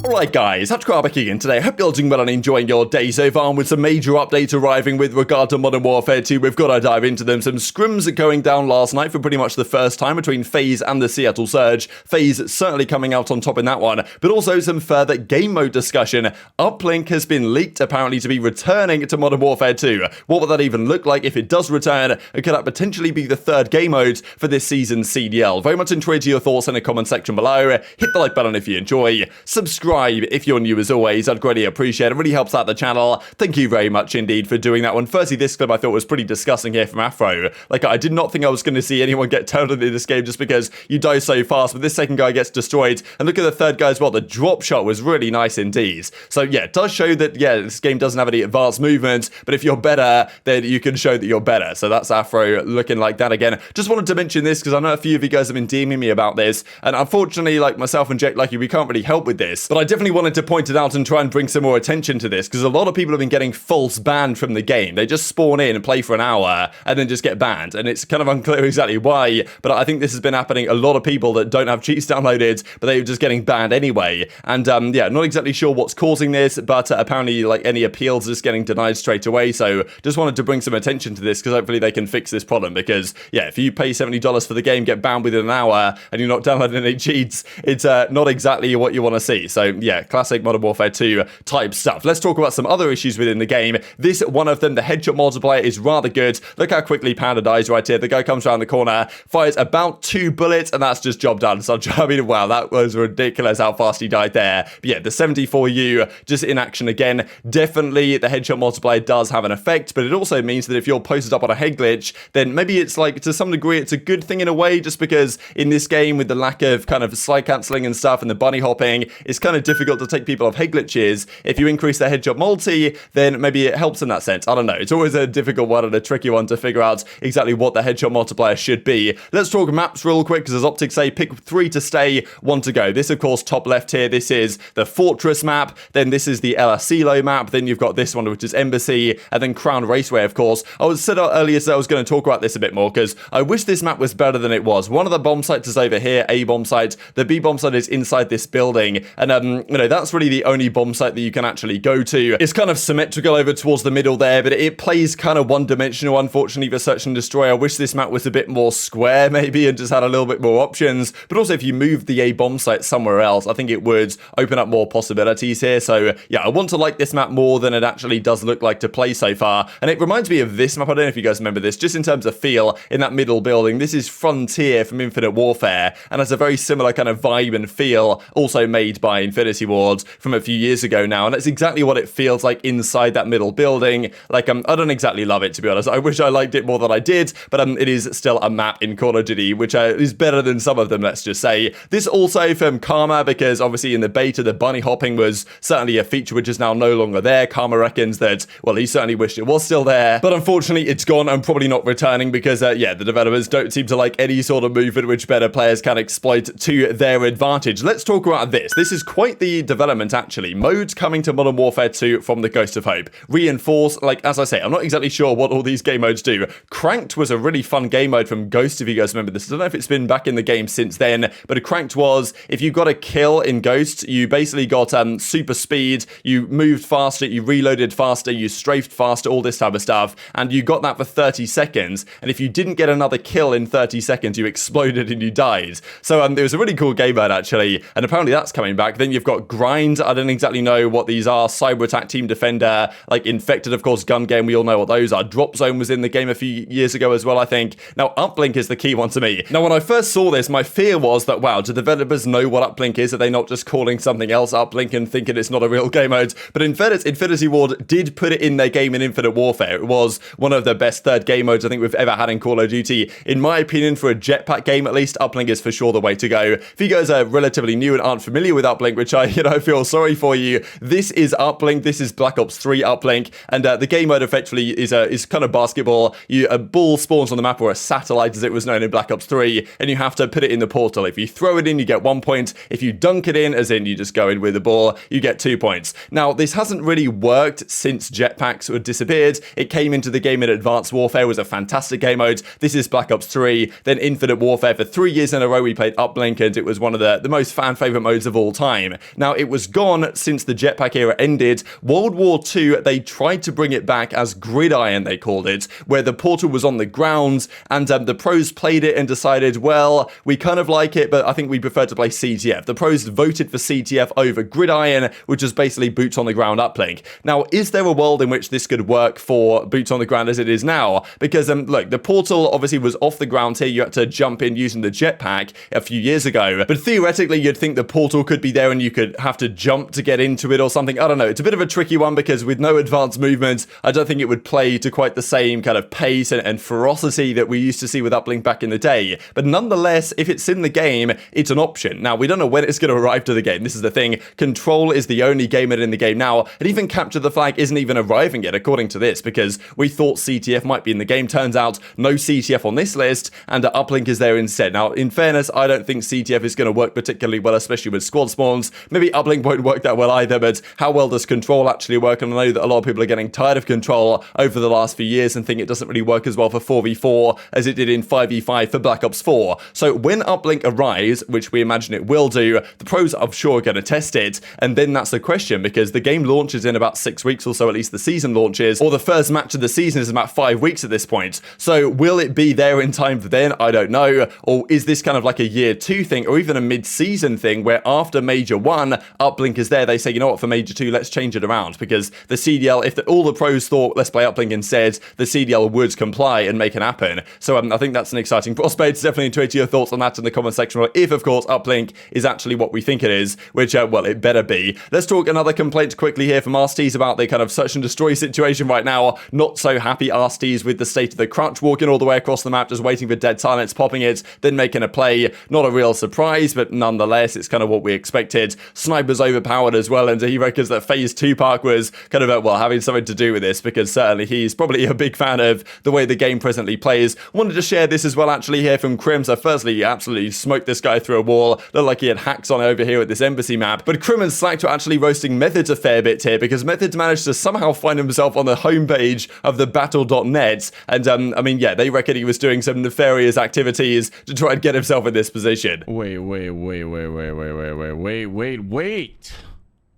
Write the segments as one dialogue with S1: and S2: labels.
S1: Alright guys, TacticalRab back again today. Hope you're all doing well and enjoying your day so far. And with some major updates arriving with regard to Modern Warfare 2, we've got to dive into them. Some scrims going down last night for pretty much the first time between FaZe and the Seattle Surge. FaZe certainly coming out on top in that one, but also some further game mode discussion. Uplink has been leaked apparently to be returning to Modern Warfare 2. What will that even look like if it does return? And could that potentially be the third game mode for this season's CDL? Very much intrigued to your thoughts in the comment section below. Hit the like button if you enjoy. Subscribe if you're new as always. I'd greatly appreciate it. It really helps out the channel. Thank you very much indeed for doing that one. Firstly, this clip I thought was pretty disgusting here from Afro. Like, I did not think I was going to see anyone get talented in this game just because you die so fast, but this second guy gets destroyed. And look at the third guy as well. The drop shot was really nice indeed. So yeah, it does show that, yeah, this game doesn't have any advanced movement, but if you're better, then you can show that you're better. So that's Afro looking like that again. Just wanted to mention this because I know a few of you guys have been DMing me about this, and unfortunately, like myself and Jack Lucky, we can't really help with this, but I definitely wanted to point it out and try and bring some more attention to this because a lot of people have been getting false banned from the game. They just spawn in and play for an hour and then just get banned, and it's kind of unclear exactly why, but I think this has been happening. A lot of people that don't have cheats downloaded, but they're just getting banned anyway, and yeah, not exactly sure what's causing this, but apparently like any appeals are just getting denied straight away. So just wanted to bring some attention to this because hopefully they can fix this problem, because yeah, if you pay $70 for the game, get banned within an hour, and you're not downloading any cheats, it's not exactly what you want to see. So yeah, classic Modern Warfare 2 type stuff. Let's talk about some other issues within the game. This one of them, the headshot multiplier, is rather good. Look how quickly Panda dies right here. The guy comes around the corner, fires about 2 bullets, and that's just job done. So I mean, wow, that was ridiculous how fast he died there. But yeah, the 74U just in action again. Definitely the headshot multiplier does have an effect, but it also means that if you're posted up on a head glitch, then maybe it's like, to some degree, it's a good thing in a way, just because in this game with the lack of kind of slide cancelling and stuff and the bunny hopping, it's kind of difficult to take people off head glitches. If you increase their headshot multi, then maybe it helps in that sense. I don't know. It's always a difficult one and a tricky one to figure out exactly what the headshot multiplier should be. Let's talk maps real quick, because as OpTic say, pick 3 to stay, 1 to go. This, of course, top left here, this is the Fortress map. Then this is the iLLeY map. Then you've got this one, which is Embassy, and then Crown Raceway, of course. I was said earlier that I was going to talk about this a bit more, because I wish this map was better than it was. One of the bomb sites is over here, A bomb site. The B bomb site is inside this building, and you know, that's really the only bomb site that you can actually go to. It's kind of symmetrical over towards the middle there, but it plays kind of one-dimensional, unfortunately, for Search and Destroy. I wish this map was a bit more square, maybe, and just had a little bit more options. But also, if you moved the A bomb site somewhere else, I think it would open up more possibilities here. So yeah, I want to like this map more than it actually does look like to play so far. And it reminds me of this map. I don't know if you guys remember this, just in terms of feel, in that middle building. This is Frontier from Infinite Warfare, and has a very similar kind of vibe and feel, also made by Infinity Ward from a few years ago now, and that's exactly what it feels like inside that middle building. Like, I don't exactly love it, to be honest. I wish I liked it more than I did, but it is still a map in Call of Duty, which is better than some of them, let's just say. This also from Karma, because obviously in the beta, the bunny hopping was certainly a feature which is now no longer there. Karma reckons that, well, he certainly wished it was still there, but unfortunately it's gone and probably not returning, because yeah, the developers don't seem to like any sort of movement which better players can exploit to their advantage. Let's talk about this. This is quite the development, actually. Modes coming to Modern Warfare 2 from the Ghost of Hope. Reinforce, like, as I say, I'm not exactly sure what all these game modes do. Cranked was a really fun game mode from Ghost, if you guys remember this. I don't know if it's been back in the game since then, but a Cranked was, if you got a kill in Ghost, you basically got super speed, you moved faster, you reloaded faster, you strafed faster, all this type of stuff, and you got that for 30 seconds, and if you didn't get another kill in 30 seconds, you exploded and you died. So it was a really cool game mode, actually, and apparently that's coming back. Then you've got Grind. I don't exactly know what these are. Cyber Attack, Team Defender, like Infected, of course, Gun Game, we all know what those are. Drop Zone was in the game a few years ago as well, I think. Now, Uplink is the key one to me. Now, when I first saw this, my fear was that, wow, do developers know what Uplink is? Are they not just calling something else Uplink and thinking it's not a real game mode? But in fairness, Infinity Ward did put it in their game in Infinite Warfare. It was one of the best third game modes I think we've ever had in Call of Duty. In my opinion, for a jetpack game at least, Uplink is for sure the way to go. If you guys are relatively new and aren't familiar with Uplink, which I feel sorry for you, this is Uplink. This is Black Ops 3 Uplink, and the game mode effectively is kind of basketball. A ball spawns on the map, or a satellite as it was known in Black Ops 3, and you have to put it in the portal. If you throw it in, you get 1 point. If you dunk it in, as in you just go in with the ball, you get 2 points. Now, this hasn't really worked since jetpacks were disappeared. It came into the game in Advanced Warfare, was a fantastic game mode. This is Black Ops 3, then Infinite Warfare. For 3 years in a row, we played Uplink, and it was one of the most fan favorite modes of all time. game. Now, it was gone since the jetpack era ended. World War II, they tried to bring it back as Gridiron, they called it, where the portal was on the ground, and the pros played it and decided, well, we kind of like it, but I think we prefer to play CTF. The pros voted for CTF over Gridiron, which is basically boots on the ground uplink. Now, is there a world in which this could work for boots on the ground as it is now? Because, look, the portal obviously was off the ground here. You had to jump in using the jetpack a few years ago, but theoretically, you'd think the portal could be there and you could have to jump to get into it or something. I don't know. It's a bit of a tricky one because with no advanced movement, I don't think it would play to quite the same kind of pace and ferocity that we used to see with uplink back in the day. But nonetheless, if it's in the game, it's an option. Now, we don't know when it's going to arrive to the game. This is the thing. Control is the only game mode in the game now, and even Capture the Flag isn't even arriving yet, according to this, because we thought CTF might be in the game. Turns out, no CTF on this list, and uplink is there instead. Now, in fairness, I don't think CTF is going to work particularly well, especially with squad spawns. Maybe uplink won't work that well either, but how well does Control actually work? And I know that a lot of people are getting tired of Control over the last few years and think it doesn't really work as well for 4v4 as it did in 5v5 for Black Ops 4. So when uplink arrives, which we imagine it will do, the pros are sure going to test it, and then that's the question, because the game launches in about 6 weeks or so, at least the season launches, or the first match of the season is about 5 weeks at this point. So will it be there in time for then? I don't know. Or is this kind of like a year 2 thing, or even a mid-season thing where after Major 1, uplink is there, they say, you know what, for Major 2, let's change it around, because the CDL, if all the pros thought, let's play uplink instead, the CDL would comply and make it happen. So I think that's an exciting prospect. Definitely tweet your thoughts on that in the comment section, or if, of course, uplink is actually what we think it is, which, well, it better be. Let's talk another complaint quickly here from ROASTS about the kind of search and destroy situation right now. Not so happy ROASTS with the state of the crouch, walking all the way across the map, just waiting for dead silence, popping it, then making a play. Not a real surprise, but nonetheless, it's kind of what we expected. Sniper's overpowered as well, and he reckons that FaZe 2 Park was kind of, well, having something to do with this, because certainly he's probably a big fan of the way the game presently plays. Wanted to share this as well, actually, here from Crim. So firstly, he absolutely smoked this guy through a wall. Looked like he had hacks on over here at this embassy map. But Crim and Slack were actually roasting Methodz a fair bit here, because Methodz managed to somehow find himself on the homepage of the battle.net. And, I mean, yeah, they reckon he was doing some nefarious activities to try and get himself in this position.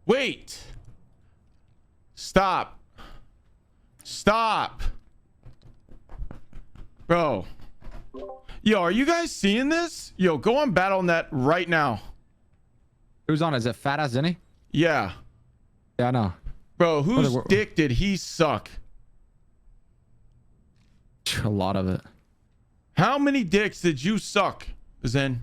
S2: Wait. Stop. Bro. Yo, are you guys seeing this? Yo, go on BattleNet right now.
S3: Who's on? Is it Fat Ass Zinni?
S2: Yeah.
S3: Yeah, I know.
S2: Bro, whose dick did he suck?
S3: A lot of it.
S2: How many dicks did you suck, Zen?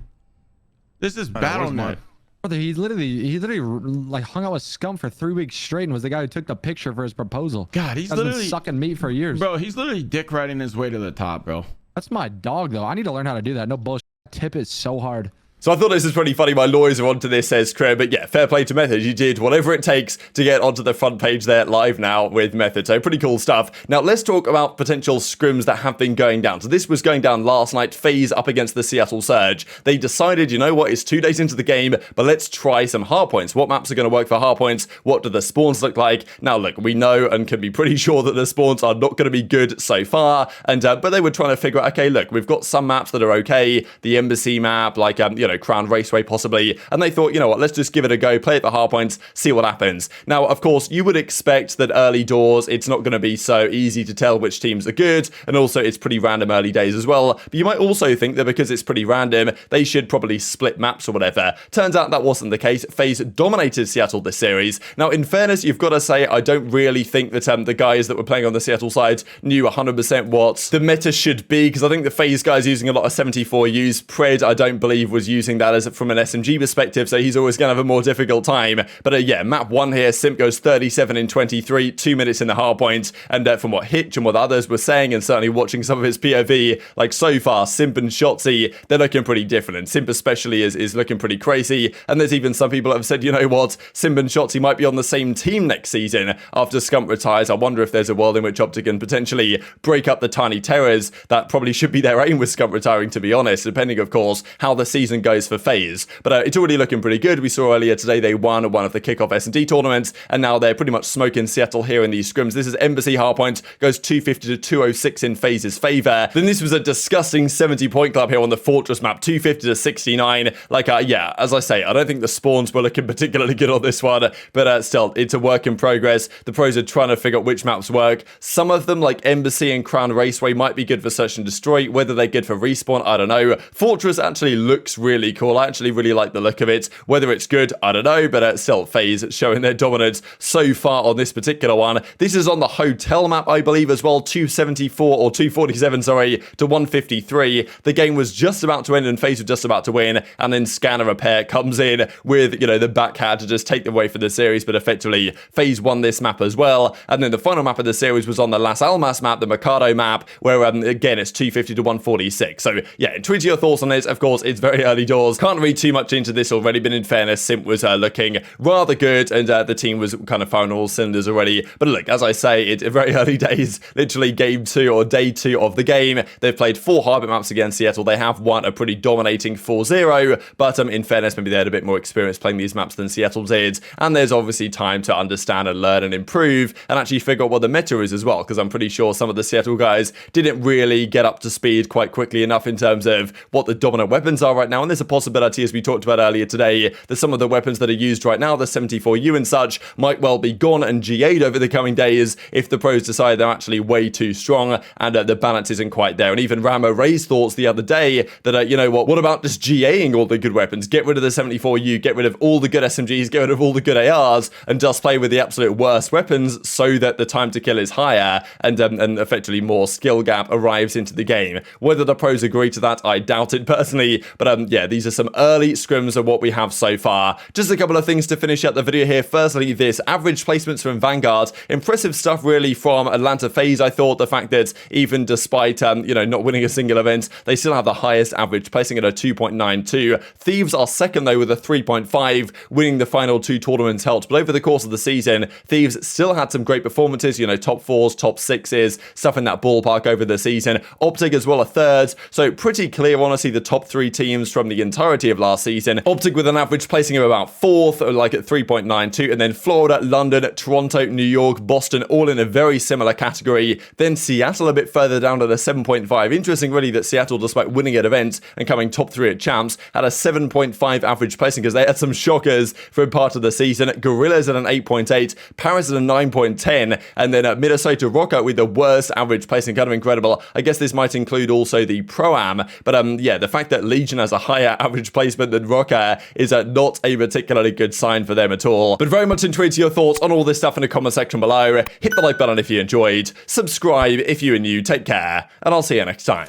S2: This is BattleNet.
S3: Brother, he literally like hung out with Scump for 3 weeks straight and was the guy who took the picture for his proposal.
S2: God, he's
S3: been
S2: literally
S3: sucking meat for years.
S2: Bro, he's literally dick riding his way to the top, bro.
S3: That's my dog, though. I need to learn how to do that. No bullshit. Tip it so hard.
S1: So I thought this was pretty funny. My lawyers are onto this, says Craig. But yeah, fair play to Methodz. You did whatever it takes to get onto the front page there live now with Methodz. So pretty cool stuff. Now let's talk about potential scrims that have been going down. So this was going down last night. FaZe up against the Seattle Surge. They decided, you know what, it's 2 days into the game, but let's try some hardpoints. What maps are going to work for hardpoints? What do the spawns look like? Now look, we know and can be pretty sure that the spawns are not going to be good so far. And but they were trying to figure out, okay, look, we've got some maps that are okay. The Embassy map, like Crown Raceway possibly, and they thought, you know what, let's just give it a go, play it for hardpoints, see what happens. Now, of course, you would expect that early doors, it's not going to be so easy to tell which teams are good, and also it's pretty random early days as well, but you might also think that because it's pretty random, they should probably split maps or whatever. Turns out that wasn't the case. FaZe dominated Seattle this series. Now, in fairness, you've got to say, I don't really think that the guys that were playing on the Seattle side knew 100% what the meta should be, because I think the FaZe guys using a lot of 74Us. Pred, I don't believe, was using that as from an SMG perspective, so he's always going to have a more difficult time. But yeah, map 1 here, Simp goes 37 in 23, 2 minutes in the hardpoint, and from what Hitch and what others were saying, and certainly watching some of his POV, like so far, Simp and Shotzzy, they're looking pretty different, and Simp especially is looking pretty crazy, and there's even some people that have said, you know what, Simp and Shotzzy might be on the same team next season after Scump retires. I wonder if there's a world in which OpTic can potentially break up the Tiny Terrors. That probably should be their aim with Scump retiring, to be honest, depending, of course, how the season goes for FaZe. But it's already looking pretty good. We saw earlier today they won one of the kickoff S&D tournaments, and now they're pretty much smoking Seattle here in these scrims. This is aBeZy hardpoint, goes 250 to 206 in FaZe's favor. Then this was a disgusting 70-point club here on the Fortress map, 250 to 69. Like, yeah, as I say, I don't think the spawns were looking particularly good on this one, but still, it's a work in progress. The pros are trying to figure out which maps work. Some of them, like Embassy and Crown Raceway, might be good for search and destroy. Whether they're good for respawn, I don't know. Fortress actually looks really cool. I actually really like the look of it. Whether it's good, I don't know, but still, FaZe showing their dominance so far on this particular one. This is on the hotel map, I believe, as well, 274 or 247, sorry, to 153. The game was just about to end and FaZe was just about to win, and then Scanner Repair comes in with, you know, the backhand to just take them away for the series, but effectively FaZe won this map as well. And then the final map of the series was on the Las Almas map, the Mercado map, where again it's 250 to 146. So yeah, tweet your thoughts on this. Of course, it's very early doors, can't read too much into this already, but in fairness, Simp was looking rather good, and the team was kind of firing all cylinders already. But look, as I say, it's very early days, literally game 2 or day 2 of the game. They've played 4 hybrid maps against Seattle. They have won a pretty dominating 4-0, but in fairness, maybe they had a bit more experience playing these maps than Seattle did, and there's obviously time to understand and learn and improve and actually figure out what the meta is as well, because I'm pretty sure some of the Seattle guys didn't really get up to speed quite quickly enough in terms of what the dominant weapons are right now. And there's a possibility, as we talked about earlier today, that some of the weapons that are used right now, the 74U and such, might well be gone and GA'd over the coming days if the pros decide they're actually way too strong and the balance isn't quite there. And even Ramo raised thoughts the other day that, you know what about just GAing all the good weapons? Get rid of the 74U, get rid of all the good SMGs, get rid of all the good ARs, and just play with the absolute worst weapons so that the time to kill is higher and effectively more skill gap arrives into the game. Whether the pros agree to that, I doubt it personally, but yeah, these are some early scrims of what we have so far. Just a couple of things to finish up the video here. Firstly, this average placements from Vanguard. Impressive stuff really from Atlanta FaZe. I thought the fact that even despite, you know, not winning a single event, they still have the highest average placing at a 2.92. Thieves are second though with a 3.5, winning the final 2 tournaments held. But over the course of the season, Thieves still had some great performances, you know, top 4s, top 6s, stuff in that ballpark over the season. OpTic as well a 3rd, so pretty clear, honestly, the top 3 teams from the entirety of last season. OpTic with an average placing of about 4th, like at 3.92, and then Florida, London, Toronto, New York, Boston, all in a very similar category. Then Seattle a bit further down at a 7.5. Interesting really that Seattle, despite winning at events and coming top 3 at champs, had a 7.5 average placing because they had some shockers for part of the season. Guerrillas at an 8.8, Paris at a 9.10, and then Minnesota Rokkr with the worst average placing, kind of incredible. I guess this might include also the Pro-Am, but yeah, the fact that Legion has a higher average placement than Rokkr is not a particularly good sign for them at all. But very much intrigued to your thoughts on all this stuff in the comment section below. Hit the like button if you enjoyed, subscribe if you are new, take care, and I'll see you next time.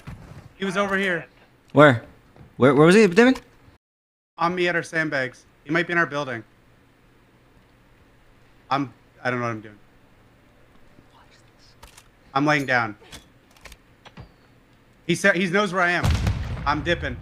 S4: He was over here.
S5: Where was he, David?
S4: On me at our sandbags. He might be in our building. I don't know what I'm doing. I'm laying down. He knows where I am. I'm dipping.